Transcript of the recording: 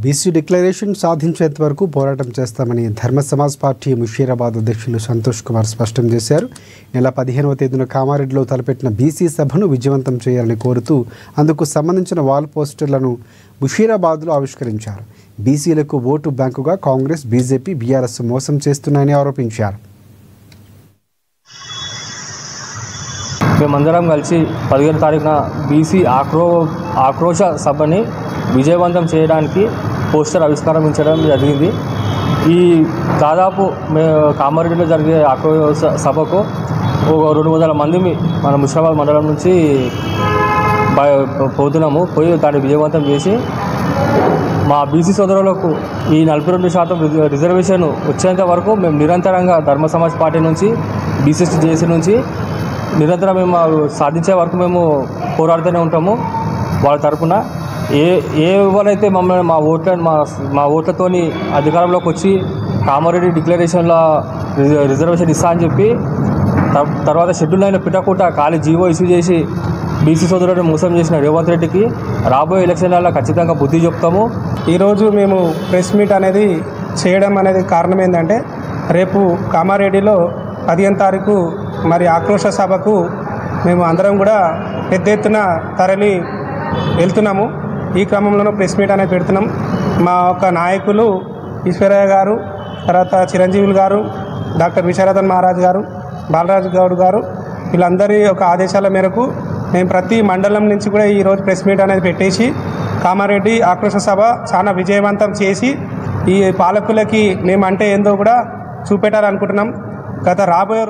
BC declaration సాధించేంత వరకు పోరాటం చేస్తామని ధర్మ సమాజ్ పార్టీ ముషీరాబాద్ అధ్యక్షులు సంతోష్ కుమార్ స్పష్టం చేశారు. నెల 15వ తేదీన కామారెడ్డిలో తలపెట్టిన బీసీ సభను విజయవంతం చేయాలని కోరుతూ అందుకు సంబంధించిన వాల్ పోస్టర్లను ముషీరాబాద్లో ఆవిష్కరించారు. బీసీలకు ఓటు బ్యాంకుగా కాంగ్రెస్, బీజేపీ, బీఆర్ఎస్ మోసం చేస్తున్నాయని ఆరోపించారు. మేమందరం కలిసి 15వ తారీఖున బీసీ ఆక్రోశ సభని విజయవంతం చేయడానికి పోస్టర్ ఆవిష్కరించడం జరిగింది. ఈ దాదాపు కామారెడ్డిలో జరిగే ఆక్రోశ సభకు 200 మంది మన ముషీరాబాద్ మండలం నుంచి పోతున్నాము. పోయి దాన్ని విజయవంతం చేసి మా బీసీ సోదరులకు ఈ 42% రిజర్వేషన్ వచ్చేంత వరకు మేము నిరంతరంగా ధర్మ సమాజ్ పార్టీ నుంచి, బీసీఎస్టీ జేఏసీ నుంచి నిరంతరం మేము సాధించే వరకు మేము పోరాడుతూనే ఉంటాము. వాళ్ళ తరఫున ఎవరైతే మమ్మల్ని మా ఓట్లతోని అధికారంలోకి వచ్చి కామారెడ్డి డిక్లరేషన్లో రిజర్వేషన్ ఇస్తా అని చెప్పి తర్వాత షెడ్యూల్ అయిన పిట్టకుండా ఖాళీ జీవో ఇష్యూ చేసి బీసీ సోదరులను మోసం చేసిన రేవంత్ రెడ్డికి రాబోయే ఎలక్షన్లలో ఖచ్చితంగా బుద్ధి చెప్తాము. ఈరోజు మేము ప్రెస్ మీట్ అనేది చేయడం అనేది కారణం ఏంటంటే, రేపు కామారెడ్డిలో 15వ తారీఖు మరి ఆక్రోశ సభకు మేము అందరం కూడా పెద్ద ఎత్తున తరలి వెళ్తున్నాము. ఈ క్రమంలోనూ ప్రెస్ మీట్ అనేది పెడుతున్నాం. మా యొక్క నాయకులు ఈశ్వరయ్య గారు, తర్వాత చిరంజీవులు గారు, డాక్టర్ విశారదన్ మహారాజ్ గారు, బాలరాజు గౌడ్ గారు, వీళ్ళందరి యొక్క ఆదేశాల మేరకు మేము ప్రతి మండలం నుంచి కూడా ఈరోజు ప్రెస్ మీట్ అనేది పెట్టేసి కామారెడ్డి ఆక్రోశ సభ చాలా విజయవంతం చేసి ఈ పాలకులకి మేమంటే ఏందో కూడా చూపెట్టాలనుకుంటున్నాం. రాబోయే